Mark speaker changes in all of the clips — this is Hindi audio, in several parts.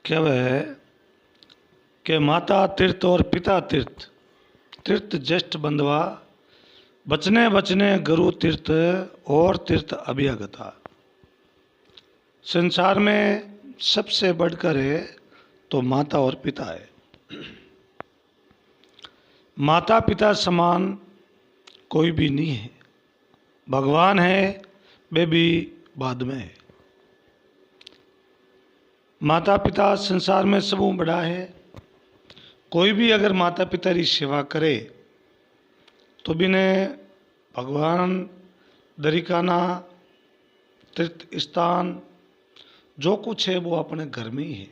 Speaker 1: क्या है कि माता तीर्थ और पिता तीर्थ, तीर्थ ज्येष्ठ बंधवा, बचने बचने गुरु तीर्थ और तीर्थ अभ्यागता। संसार में सबसे बढ़कर है तो माता और पिता है। माता पिता समान कोई भी नहीं है। भगवान है, वे भी बाद में है। माता पिता संसार में सबू बड़ा है। कोई भी अगर माता पिता की सेवा करे तो बिने भगवान, दरिकाना, तीर्थ स्थान जो कुछ है वो अपने घर में ही है।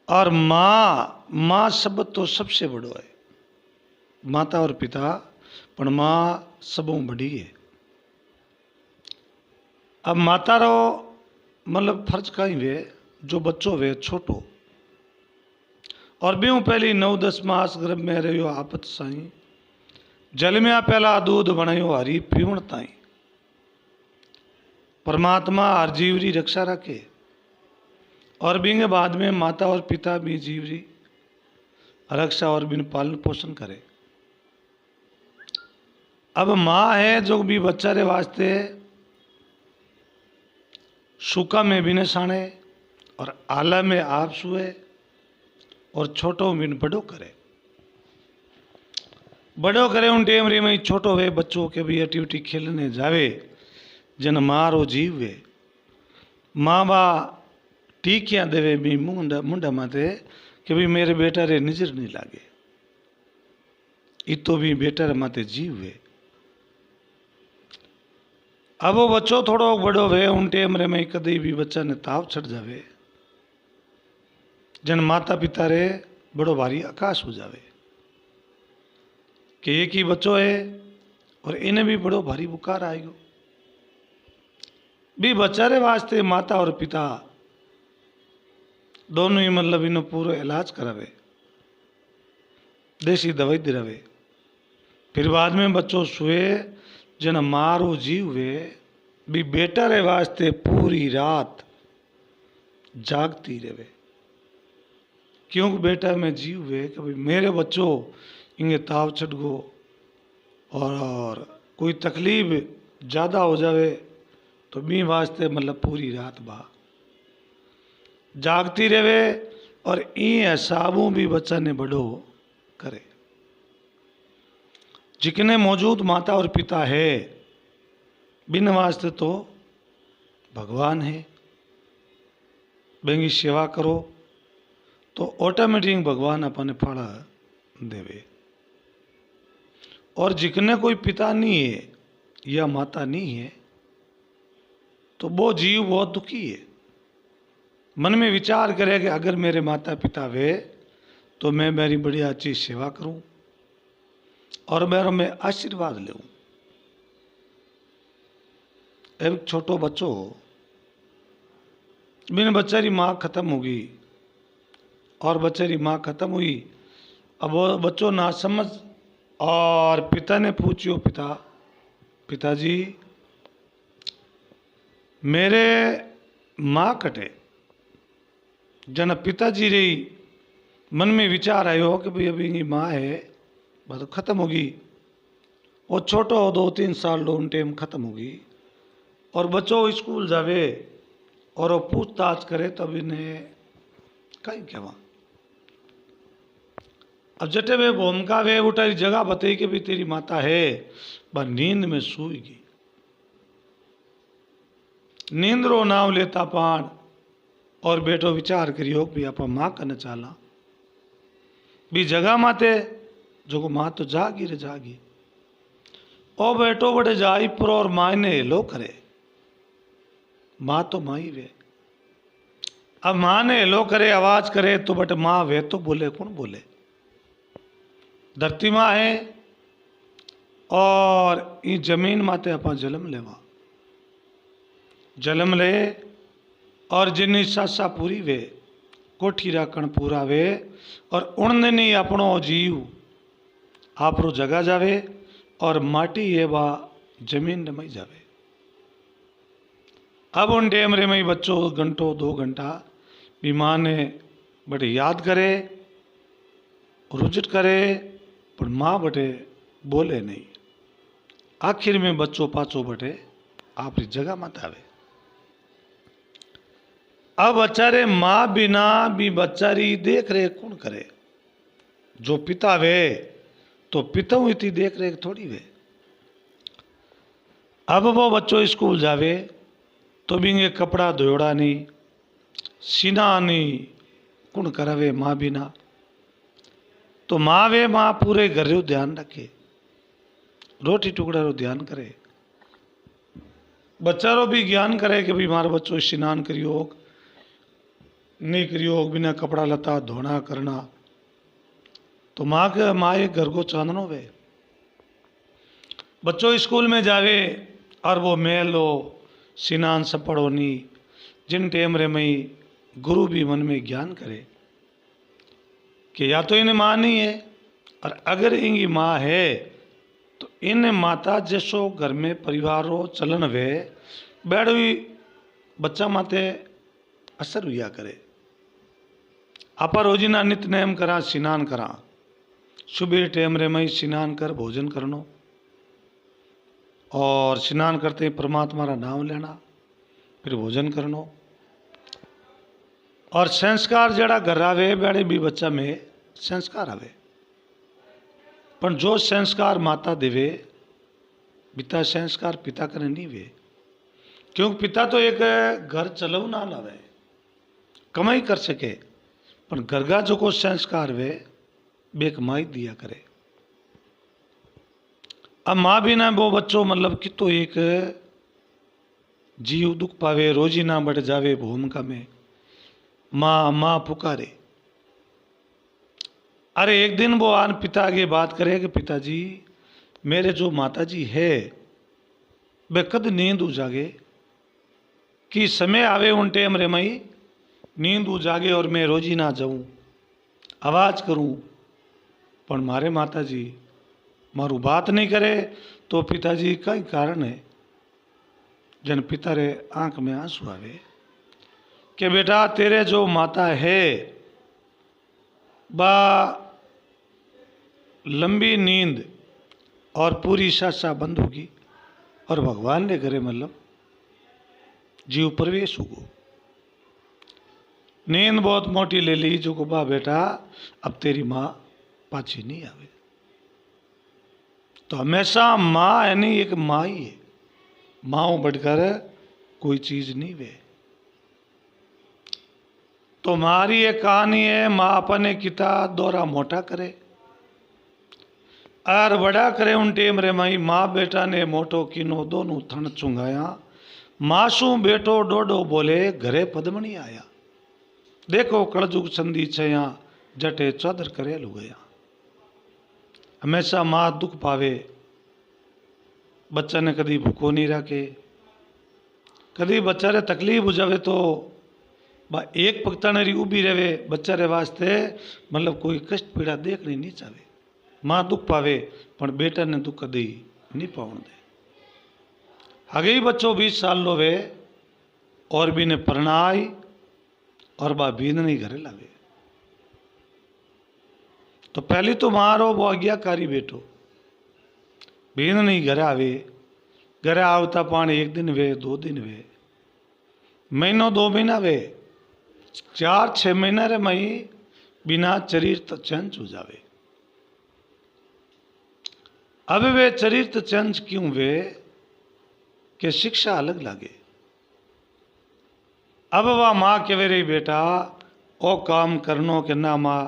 Speaker 1: और माँ सब तो सबसे बड़ो है, माता और पिता, पर माँ सबों बड़ी है। अब माता रो मतलब फर्ज कहीं वे जो बच्चों वे छोटो और ब्यों पहली 9-10 मास गर्भ में रहो आपत साई, जल में पहला दूध बनायो हरी पीवण ताई। परमात्मा हर जीव री रक्षा रखे और बिंगे बाद में माता और पिता भी जीव री रक्षा और बिन पालन पोषण करे। अब माँ है जो भी बच्चा रे वास्ते सूखा में बिन साणे और आला में आप सुए और छोटो बिन बड़ो करे। बड़ो करे उन टेम रे में छोटो वे बच्चों के भी अटी उटी खेलने जावे जन मारो जीव वे। माँ बा टीकियां देवे भी मुंडा माते कि भी मेरे बेटा रे नजर नहीं लागे, इतो भी बेटा रे माते जीव वे। अब वो बच्चों थोड़ो बड़ो वे उन टेम रे में कदी भी बच्चा ने ताव चढ़ जावे जन माता पिता रे बड़ो भारी आकाश हो जावे कि एक ही बच्चों है और इन्हें भी बड़ो भारी बुखार आएगो। भी बच्चा रे वास्ते माता और पिता दोनों ही मतलब इन्हों पूरा इलाज करावे, देसी दवाई दिलावे। फिर बाद में बच्चों सुए जन मारो जीव वे भी बेटा रे वास्ते पूरी रात जागती रहे। क्योंकि बेटा में जीव वे कभी मेरे बच्चों इंगे ताव चढ़ गो और कोई तकलीफ ज़्यादा हो जावे तो मी वास्ते मतलब पूरी रात बा जागती रहे और इन हिसाबों भी बच्चा ने बड़ो करे। जितने मौजूद माता और पिता है बिन वास्ते तो भगवान है। बेंगी सेवा करो तो ऑटोमेटिक भगवान अपने फल देवे। और जितने कोई पिता नहीं है या माता नहीं है तो वो जीव बहुत दुखी है। मन में विचार करे कि अगर मेरे माता पिता वे तो मैं मेरी बढ़िया अच्छी सेवा करूं और मैं आशीर्वाद लूं। एक छोटो बच्चो बिन बच्चे की माँ खत्म होगी और बच्चे की माँ खत्म हुई। अब वो बच्चों ना समझ और पिता ने पूछियो पिताजी मेरे माँ कटे जन पिताजी रे मन में विचार आयो कि भाई अभी ये माँ है बस खत्म होगी। वो छोटो 2-3 साल उन टाइम खत्म होगी और बच्चों स्कूल जावे और वो पूछताछ करे तब इन्हें कहीं कहवा। अब जटे वे भूमिका वे उठाई जगह बताई कि भी तेरी माता है बस नींद में सोएगी। नींद रो नाम लेता पान और बेटो विचार करियो भी आप माँ कने चाला भी जगह माते जो को माँ तो जागी रे जागी। ओ बेटो बड़े जाई पर और माँ ने हेलो करे, माँ तो माँ ही वे। अब माँ ने हेलो करे आवाज करे तो बट माँ वे तो बोले कौन बोले। धरती माँ है और ये जमीन माते अपा जन्म लेवा जन्म ले और जिन्नी सासा पूरी वे कोठी राखण पूरा वे और उड़ने नहीं अपनो जीव आपरो जगा जावे और माटी ये बा जमीन रमाई जावे। अब उन टाइम रे में बच्चों घंटों 2 घंटा भी माँ ने बड़े याद करे रुजट करे, पर माँ बटे बोले नहीं। आखिर में बच्चों पाचो बटे आपरी जगह मत आवे। अब बच्चारे माँ बिना भी बच्चारी देख रेख कौन करे? जो पिता वे तो पिता इतनी देख रेख थोड़ी वे। अब वो बच्चों स्कूल जावे तो बिंगे कपड़ा धोड़ा नहीं, सीना नहीं, कौन करावे? माँ बिना। तो माँ वे माँ पूरे घर रो ध्यान रखे, रोटी टुकड़ा रो ध्यान करे, बच्चा रो भी ज्ञान करे कि भाई मारो बच्चों स्नान करियो नहीं करियो, बिना कपड़ा लता धोना करना। तो माँ एक घर को चांदनो वे। बच्चों स्कूल में जावे और वो मेल हो स्नान सपड़ो नहीं, जिन टेम रे मई गुरु भी मन में ज्ञान करे कि या तो इन्हें माँ नहीं है, और अगर इनकी माँ है तो इन माता जैसो घर में परिवार हो चलन वे बैठ हुई बच्चा माते असर हुआ करे। आपा रोजीना नित्य नेम करा, स्नान करा, सुबह टाइम रे मई स्नान कर भोजन करनो, और स्नान करते ही परमात्मा का नाम लेना, फिर भोजन करनो। और संस्कार जड़ा घर आवे बेड़े भी बच्चा में संस्कार आवे, पर जो संस्कार माता देवे पिता संस्कार पिता करे नहीं वे। क्योंकि पिता तो एक घर चलाऊ ना लावे, कमाई कर सके, पर घर का जो को संस्कार वे बे कमाई दिया करे। अब माँ भी ना वो बच्चों मतलब कि तो एक जीव दुख पावे, रोजी ना बढ़ जावे भूमिका में, माँ माँ पुकारे। अरे एक दिन वो आन पिता आगे बात करे कि पिताजी मेरे जो माताजी है वे कद नींद उजागे कि समय आवे उन टाइम रे मई नींद उजागे और मैं रोजी ना जाऊं आवाज करूं, पर मारे माताजी मारू बात नहीं करे। तो पिताजी कई कारण है जन पिता रे आंख में आंसू आवे कि बेटा तेरे जो माता है बा लंबी नींद और पूरी सासा बंद होगी, और भगवान ने करे मतलब जीव प्रवेश होगो। नींद बहुत मोटी ले ली जो को बा बेटा अब तेरी माँ पाछी नहीं आवे। तो हमेशा माँ यानी एक माँ ही है, माँ बढ़कर कोई चीज नहीं वे। तो हमारी एक कहानी है, माँ अपने किता दौरा मोटा करे और बड़ा करे उन टेम रे माई माँ बेटा ने मोटो किनो दोनों थन चुंगाया, मासू बेटो डोडो बोले घरे पद्मनी आया। देखो कलजुग संधि छया जटे चौधर करे लुगया। हमेशा माँ दुख पावे, बच्चा ने कभी भूखो नहीं रखे, कभी बच्चा रे तकलीफ हो जावे तो बा एक पक्ता ने उभी रहे बच्चा रे वास्ते मतलब कोई कष्ट पीड़ा देखनी नहीं चाहे। माँ दुख पावे पर बेटा ने दुख कदी नहीं पावन दे। आगे ही बच्चों 20 साल लो वे और भी ने परणाई और बा बीन नहीं घरे लावे। तो पहली तो मारो वो आज्ञाकारी बेटो बीन नहीं घर आवे, घर आवता पानी 1 दिन वे 2 दिन वे महीनों 2 महीना वे 4-6 महीना रे मई बिना शरीर तो चंच हो जावे। अब वे शरीर तो चंच क्यों वे कि शिक्षा अलग लागे। अब वह माँ कह रही बेटा ओ काम करनो के ना माँ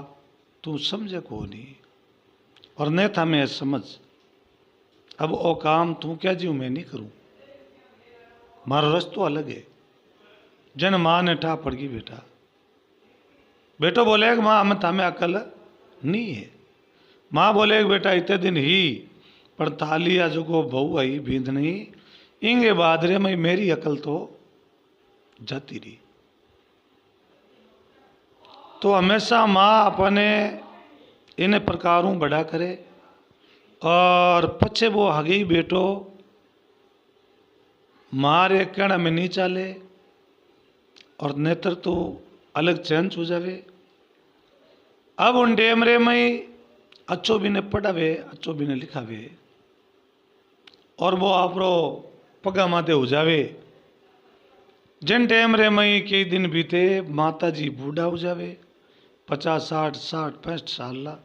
Speaker 1: तू समझे को नहीं और नहीं था मैं समझ। अब ओ काम तू क्या जीव मैं नहीं करूं, मारा रस्तो अलग है। जन माँ ने ठा पड़ गई बेटा, बेटो बोले माँ हमें थामे अकल नहीं है। माँ बोले बेटा इतने दिन ही पर तालिया जो को बहू आई बींद नहीं इंगे बाद रे मैं मेरी अकल तो जाती रही। तो हमेशा माँ अपने इन प्रकारों बड़ा करे और पछे वो हगी बेटो मारे कहना में नहीं चाले और नेत्र तो अलग चेंज हो जावे। अब उन डेमरे में अच्छो भी ने पढ़ावे, अच्छो भी ने लिखावे और वो आपरो पगा माते हो जावे। जिन टेमरे में कई दिन बीते माता जी बूढ़ा हो जावे, 50 60 60 65 साल ला।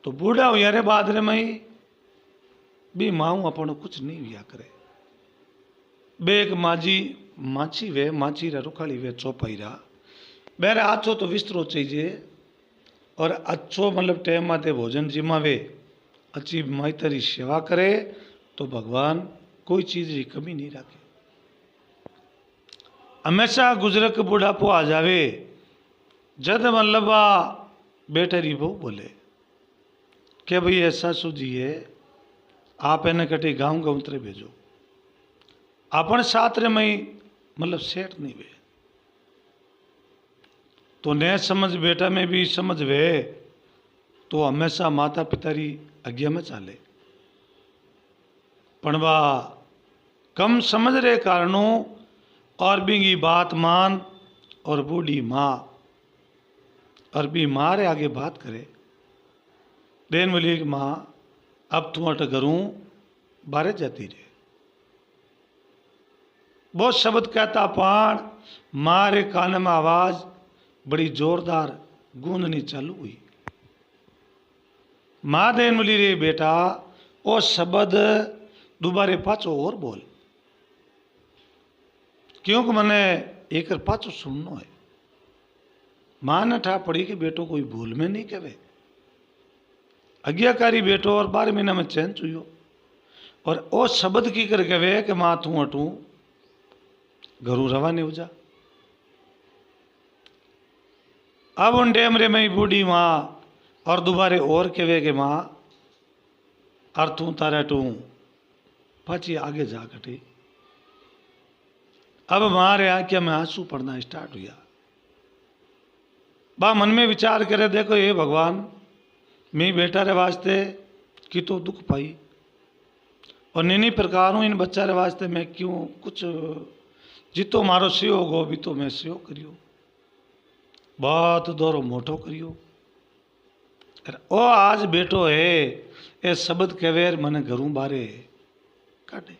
Speaker 1: तो बूढ़ा हो यारे बाद रे मई भी माऊ अपन कुछ नहीं हुआ करे। बेक माजी माची वे माची रा रुखाली वे चौपाई रा बेरे अच्छो तो विस्तरो चाहिए और अच्छो मतलब टेम माते भोजन जिमावे अच्छी माइतरी सेवा करे तो भगवान कोई चीज की कमी नहीं रखे। हमेशा गुजरक बुढ़ापो आ जावे जद मतलब बेटरी वो बोले कि भाई ऐसा सूझिए आप इन्हें कटी गाँव गाँव तरे भेजो अपन साथ रे मई मतलब सेठ नहीं वे तो न समझ बेटा में भी समझ वे तो हमेशा माता पिता री आज्ञा में चाले। पण वा कम समझ रहे कारणों और भी बात मान और बूढ़ी माँ और भी माँ रे आगे बात करे देन बोली कि माँ अब तू अट करूँ बारे जाती रे। बहुत शब्द कहता पाण माँ रे कान में आवाज बड़ी जोरदार गूंजनी चालू हुई। माँ देन बोली रे बेटा वो शब्द दोबारे पाचो और बोल क्योंकि मैंने एक पाचो सुननो है। माँ ने ठा पड़ी कि बेटो कोई भूल में नहीं कहे आज्ञाकारी बेटो और 12 महीना में चैन चुयो और ओ शब्द की कर कहे कि माँ तू अटू घरू रवाने हो जा। अब उन डेमरे में बूढ़ी माँ और दोबारे और कहे कि माँ और तू तारे टू पाची आगे जा कटी। अब मारे आंखें में आंसू पड़ना स्टार्ट हुआ। बा मन में विचार करे देखो ये भगवान मैं बेटा रे वास्ते की तो दुख पाई और नैनी प्रकार हूँ इन बच्चा रे वास्ते मैं क्यों कुछ जितो मारो सहयोग हो भी तो मैं सहयोग करियो बहुत दौरो मोटो करियो ओ आज बेटो है ये शब्द कवेर मने घरों बारे काटे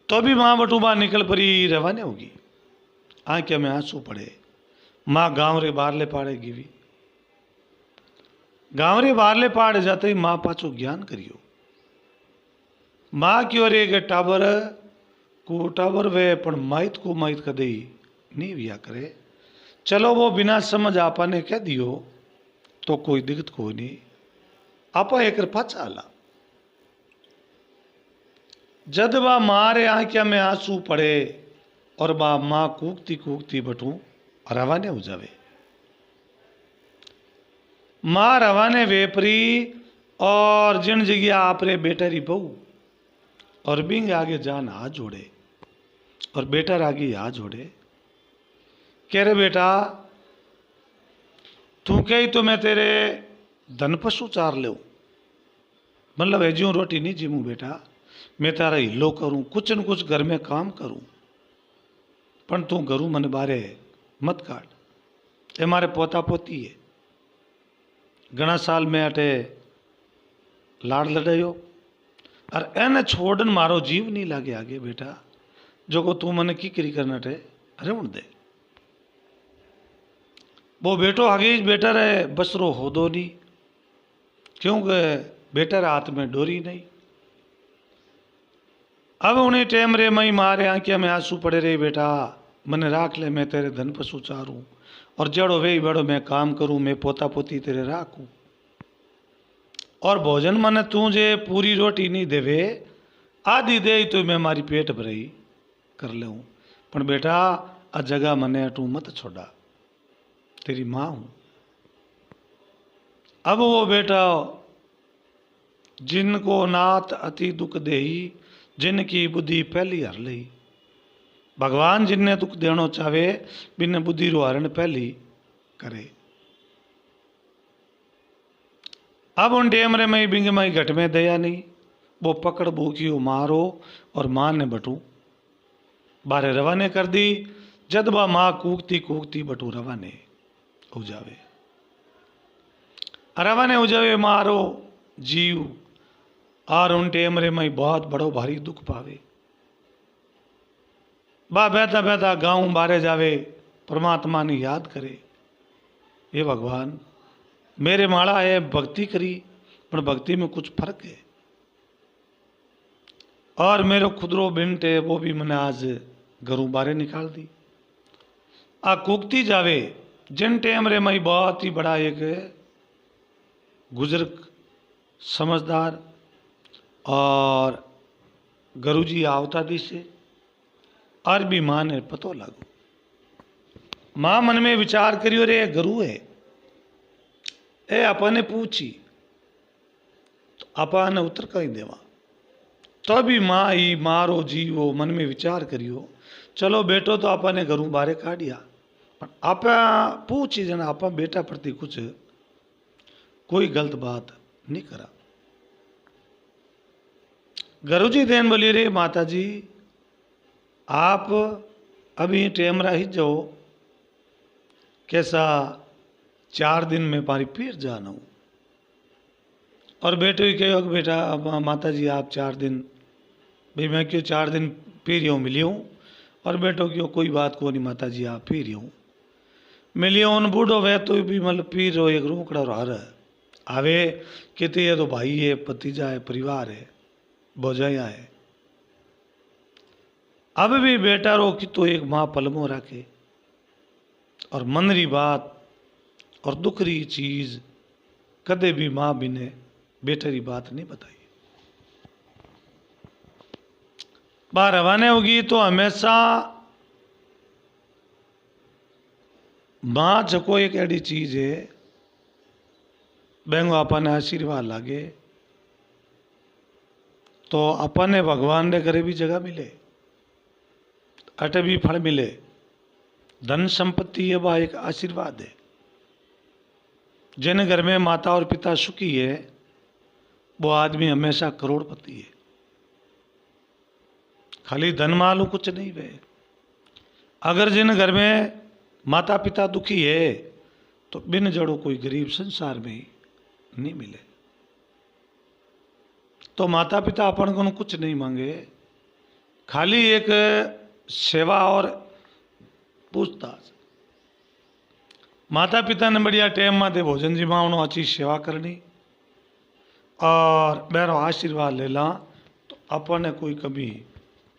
Speaker 1: तो भी माँ बटूबा निकल पड़ी रवाने होगी। आंखें में आंसू पड़े। माँ गांव रे बारले पाड़े गिवी। गांव रे बारले पाड़े जाते ही माँ पाछो ज्ञान करियो। माँ की ओर एक टाबर को टाबर वे पण माइत को माइत कदे नहीं विया करे। चलो वो बिना समझ आपा ने कह दियो तो कोई दिक्कत कोई नहीं आपा एक पाछा आला। जद बा मारे आंखिया में आंसू पड़े और बा माँ कूकती कूकती बटू रवाने हो जावे। माँ रवाने वेपरी और जिन जगह आपरे बेटा री बहू और बिंग आगे जान हाथ जोड़े और बेटा आगे हाथ जोड़े कह रहे बेटा तू कही तो मैं तेरे धन पशु चार ले मतलब एज्यू रोटी नहीं जीमू बेटा मैं तारा हिलो करूं कुछ न कुछ घर में काम करूं पण तू घरू मन बारे मत काट। ये मारे पोता पोती है घना साल में अटे लाड़ लड़ायो और एने छोड़न मारो जीव नहीं लागे आगे बेटा जो को तू मन की करी करना टे अरे उन दे वो बेटो आगे बेटा रहे बसरो हो दो नहीं क्योंकि बेटा हाथ में डोरी नहीं। अब उन्हें टेम रे मई मारे आंखिया में आंसू पड़े रहे बेटा मने राख ले मैं तेरे धन पशु चारूं और जड़ो वे बड़ो मैं काम करूं मैं पोता पोती तेरे राखूं और भोजन मने तू जे पूरी रोटी नहीं देवे आधी दे तो मैं मारी पेट भरई कर ले पण बेटा आ जगह मने तू मत छोड़ा तेरी माँ हूं। अब वो बेटा जिनको नाथ अति दुख देही जिनकी बुद्धि पहली हर लई भगवान जिन्ने दुख देनो चाहे बिन बुद्धि रो हरण पहली करे। अब उन डेमरे में बिंग मई घट में दया नहीं वो पकड़ भूखियो मारो और माँ ने बटू बारे रवाने कर दी। जद बा माँ कूकती कूकती बटू रवाने हो जावे। रवाने हो जावे मारो जीव और उन टेम रे मई बहुत बड़ो भारी दुख पावे। बा बहता बहता गाँव बारे जावे, परमात्मा ने याद करे, हे भगवान मेरे माड़ा है भक्ति करी पर भक्ति में कुछ फर्क है, और मेरो खुदरो बिंट है वो भी मैंने आज घरों बारे निकाल दी। आ कूकती जावे जिन टेम रे मई बहुत ही बड़ा एक बुजुर्ग समझदार और गुरुजी आवता दिसे और भी माँ ने पतो लागो। माँ मन में विचार करियो रे गुरु है ए अपने पूछी तो आपा ने उत्तर कहीं देवा। तो भी माँ ही मारो जीवो मन में विचार करियो चलो बेटो तो आपा ने घरों बारे काढ़िया पर आपा पूछी जना आपा बेटा प्रति कुछ कोई गलत बात नहीं करा। गुरुजी देन बोली रे माता जी आप अभी टेमरा ही जाओ कैसा 4 दिन में पारी फिर जाना हूँ। और बेटे ही कहो कि बेटा अब माता जी आप 4 दिन भाई मैं क्यों 4 दिन फिर यूँ मिली हूँ। और बेटो क्यों कोई बात को नहीं माता जी आप फिर यूँ मिली उन बूढ़ो वह तो भी मतलब पीर रो एक रूकड़ा रहा आवे कहते ये तो भाई है भतीजा है परिवार है भोजाया है। अब भी बेटा रो की तो एक माँ पलमो रखे और मनरी बात और दुखरी चीज कदे भी माँ भी ने बेटरी बात नहीं बताई। बाहर रवाने होगी तो हमेशा माँ जको एक ऐसी चीज है बेंगो अपन आशीर्वाद लागे तो अपन भगवान ने करे भी जगह मिले अटे भी फल मिले। धन संपत्ति है वह एक आशीर्वाद है। जिन घर में माता और पिता सुखी है वो आदमी हमेशा करोड़पति है। खाली धन मालू कुछ नहीं वे। अगर जिन घर में माता पिता दुखी है तो बिन जड़ो कोई गरीब संसार में ही नहीं मिले। तो माता पिता अपन को कुछ नहीं मांगे खाली एक सेवा और पूछताछ। माता पिता ने बढ़िया टाइम में भोजन जिमावनो अच्छी सेवा करनी और मेरा आशीर्वाद ले ला तो अपन ने कोई कभी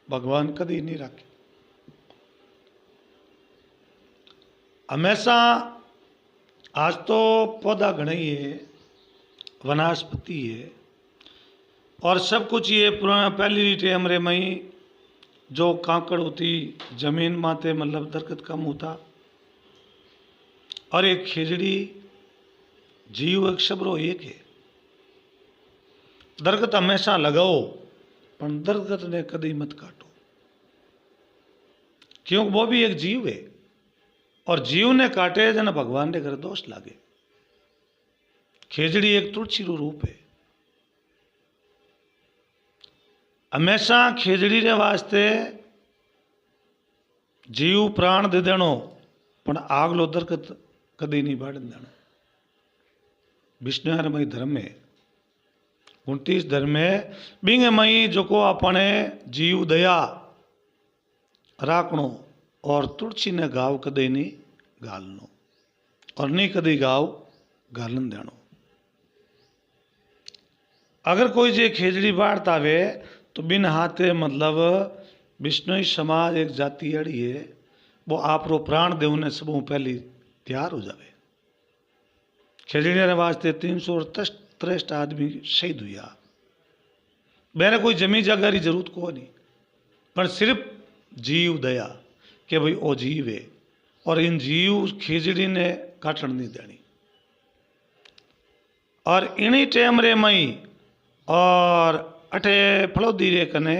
Speaker 1: भगवान कभी नहीं रखे। हमेशा आज तो पौधा घना ही है वनस्पति है और सब कुछ ये पुराना पहली टाइम रे मई जो कांकड़ होती जमीन माते मतलब दरखत कम होता और एक खेजड़ी जीव एक शब्रो एक है। दरखत हमेशा लगाओ पर दरखत ने कभी मत काटो क्योंकि वो भी एक जीव है और जीव ने काटे जन भगवान ने घर दोष लागे। खेजड़ी एक तुलसी रो रूप है। हमेशा खेजड़ी रे वास्ते जीव प्राण दे देनो पण आगलो दरखत कदी नहीं बाढ़ देना। विष्णुमय धर्म में 29 धर्म में बिंग मई जो को अपने जीव दया राखणो और तुलसी ने गाव कदे नहीं गालनो और नहीं कदी गाव गालन देनो। अगर कोई जे खेजड़ी बाढ़ता वे तो बिन हाथे मतलब विष्णु समाज एक जाति अड़ी है वो आप रो प्राण देवने सब पहली तैयार हो जावे। खेजड़ी ने वास्ते 363 आदमी शहीद हुआ। मैंने कोई जमी जगह की जरूरत को नहीं पर सिर्फ जीव दया कि भाई ओ जीव है और इन जीव खिचड़ी ने काटण नहीं देनी। और इन्हीं टाइम रे मई और अठे फलोदी रे कने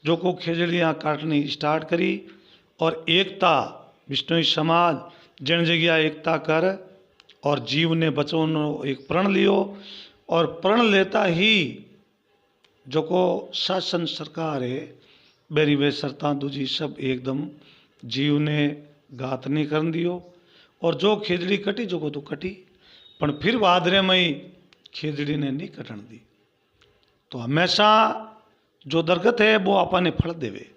Speaker 1: जो को खिचड़ियाँ काटनी स्टार्ट करी और एकता विष्णु समाज जन जगह एकता कर और जीव ने बचों एक प्रण लियो और प्रण लेता ही जो को शासन सरकार है बेरी वे शर्ता दूजी सब एकदम जीव ने घात नहीं कर दियो। और जो खेजड़ी कटी जो को तो कटी पण फिर वादरे में ही खेजड़ी ने नहीं कटन दी। तो हमेशा जो दरगत है वो आपने फल देवे।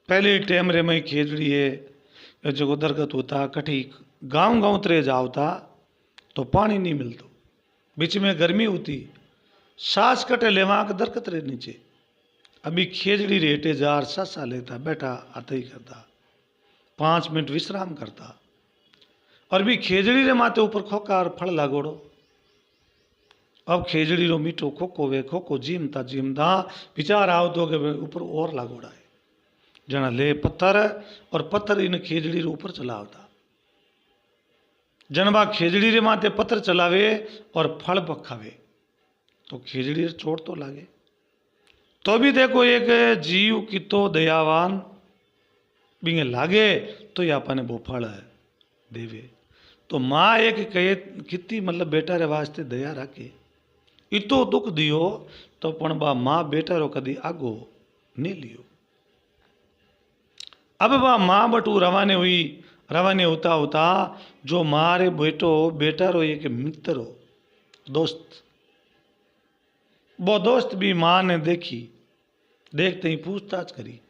Speaker 1: पहले टाइम रे में खेजड़ी है जो दरगत होता कठी गांव गांव तरे जावता तो पानी नहीं मिलतो, बीच में गर्मी होती सांस कटे लेवा के दरकत रे नीचे। अभी खेजड़ी रेटे जार सासा लेता बैठा आते ही करता 5 मिनट विश्राम करता। और भी खेजड़ी रे माथे ऊपर खोकार फल लागोड़ो। अब खेजड़ी रो मीठो खोको वे खोको जीमता विचार आओ तो के ऊपर और लागोड़ा है जना ले पत्थर और पत्थर इन खेजड़ी रे ऊपर चलावता। जनबा खेजड़ी रे माथे पत्थर चलावे और फल पखावे तो खेजड़ी रे चोट तो लागे। तो भी देखो एक जीव कितो दयावान बिंगे लागे तो ये अपने वो फल देवे। तो माँ एक कहे कितनी मतलब बेटा रे वास्ते दया रखे इतो दुख दियो तो पण बा माँ बेटा रो कदी आगो नहीं लियो। अब बा माँ बटू रवाने होता जो मारे बेटा रो एक मित्र रो दोस्त, वो दोस्त भी माँ ने देखते ही पूछताछ करी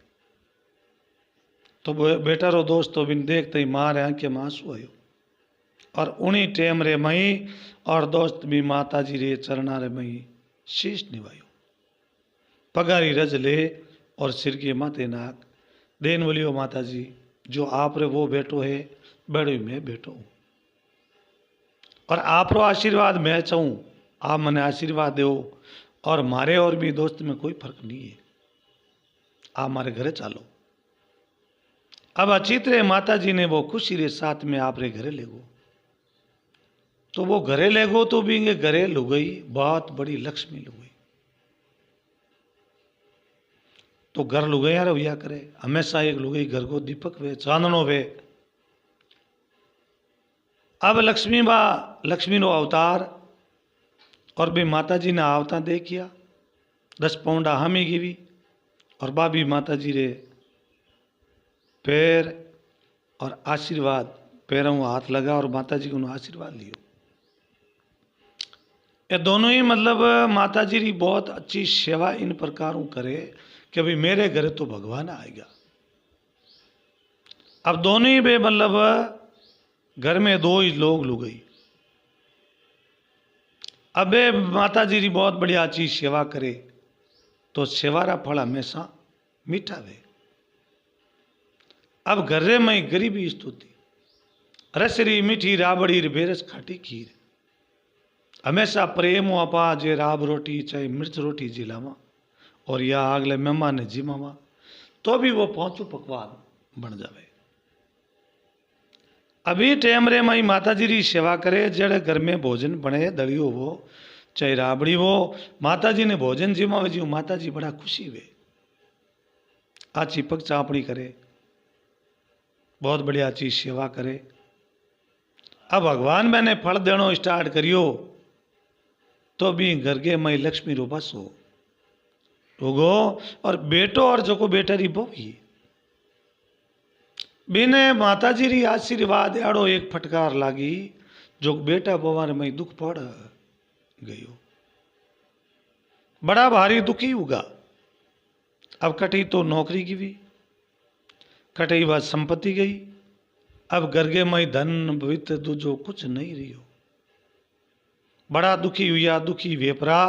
Speaker 1: तो बेटा रो दोस्त तो बिन देखते ही माँ रे आंखें में आंसू आयो। और उन्हीं टेम रे मई और दोस्त भी माता जी रे चरणा रे मई शीश निभायो पगारी रज ले और सिर के माथे नाक देन बोलियो माता जी जो आप रे वो बेटो है बड़े में बेटो हूँ और आप रो आशीर्वाद मैं चाहूँ आप मने आशीर्वाद दो और मारे और भी दोस्त में कोई फर्क नहीं है आप हमारे घरे चालो। अब अचित रे माता जी ने वो खुशी रे साथ में आप रे घरे ले गो। तो वो घरे ले गो तो भी घरे लुगई बहुत बड़ी लक्ष्मी लुगई। तो घर लुगैया रवैया करे हमेशा एक लुगई घर को दीपक वे चांदनो वे। अब लक्ष्मी नो अवतार और भी माता जी ने आवता देखिया 10 पौंडा हमी गिवी और बाबी माता जी रे पैर और आशीर्वाद पैरों हाथ लगा और माता जी को आशीर्वाद लियो। ये दोनों ही मतलब माता जी री बहुत अच्छी सेवा इन प्रकारों करे कि अभी मेरे घरे तो भगवान आएगा। अब दोनों ही बे मतलब घर में 2 ही लोग लुगई। अब माता जी री बहुत बढ़िया अच्छी सेवा करे तो सेवा रा फल हमेशा मीठा वे। अब घरे में गरीबी स्तुति रसरी मीठी राबड़ी बेरस खाटी खीर हमेशा प्रेम अपा जे राब रोटी चाहे मिर्च रोटी जिलावा और या अगले मेहमान ने जिमावा तो भी वो 5 पकवान बन जावे। अभी टाइम रे माई माता जी री सेवा करे जड़े घर में भोजन बने दलियो वो चाहे राबड़ी वो माता जी ने भोजन जिमावे जी माता जी बड़ा खुशी वे आ चिपक चापड़ी करे बहुत बढ़िया चीज सेवा करे। अब भगवान मैंने फल देनो स्टार्ट करियो तो भी घर के मई लक्ष्मी रो बस हो रोगो और बेटो और जो को बेटा री बोवी बिने माता जी री आशीर्वाद आड़ो एक फटकार लागी जो बेटा बोवार में दुख पड़ गयो बड़ा भारी दुखी होगा। अब कटी तो नौकरी की भी कटी बात संपत्ति गई। अब घर के मई धन पवित्र दूजो कुछ नहीं रही हो बड़ा दुखी हुआ दुखी वेपरा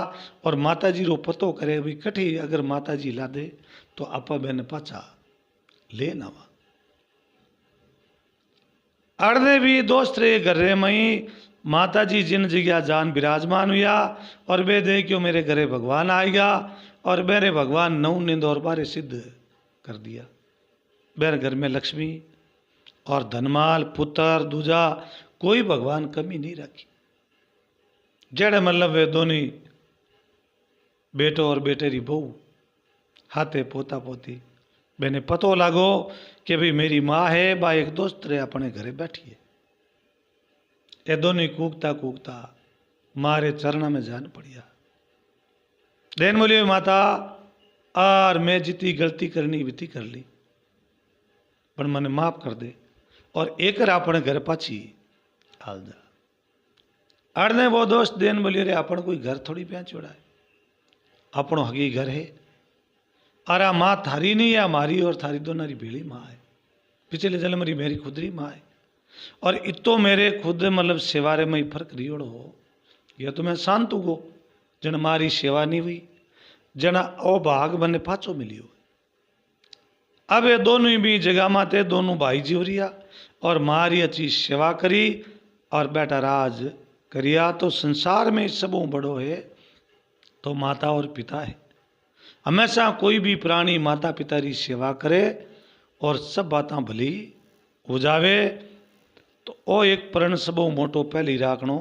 Speaker 1: और माता जी रो पतो करे भी कठी अगर माता जी ला दे तो आपा बहन पाचा ले नवा अड़ने भी दोस्त रे घर रे मई माता जी जिन जगह जान विराजमान हुआ और वे दे क्यों मेरे घरे भगवान आएगा और मेरे भगवान 9 नींद और बारे सिद्ध कर दिया। मेरे घर में लक्ष्मी और धनमाल पुत्र दूजा कोई भगवान कमी नहीं रखी। जड़े मतलब वे दोनों बेटो और बेटे री बहू हाथे पोता पोती मैंने पतो लागो कि भाई मेरी माँ है बा एक दोस्त रे अपने घरे बैठी है। ये दोनों कूकता कूकता मारे चरणा में जान पड़िया देन बोली माता और मैं जितनी गलती करनी बीती कर ली, पर मने माफ कर दे और एक अपने घर पाछी हाल जा। अड़ने वो दोस्त देन बोली रे अपन कोई घर थोड़ी प्या छोड़ा है, अपनो हगी घर है। अरे माँ थारी नहीं है, हमारी और थारी दोनों भेड़ी माँ है, पिछले जन्म री मेरी खुदरी माँ है। और इतो मेरे खुद मतलब सेवारे में ही फर्क रियोड़ो हो, यह तो मैं शांत गो जन मारी सेवा नहीं हुई, जना ओ भाग बने पाचो मिलियो। अब ये दोनों ही भी जगह माते दोनों भाई जीवरिया और मारी अच्छी सेवा करी और बेटा राज करिया। तो संसार में सबों बड़ो है तो माता और पिता है। हमेशा कोई भी प्राणी माता पिता री सेवा करे और सब बातें भली हो जावे। तो ओ एक प्रण सबों मोटो पहली राखनो,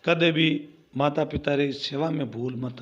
Speaker 1: कदे भी माता पिता री सेवा में भूल मत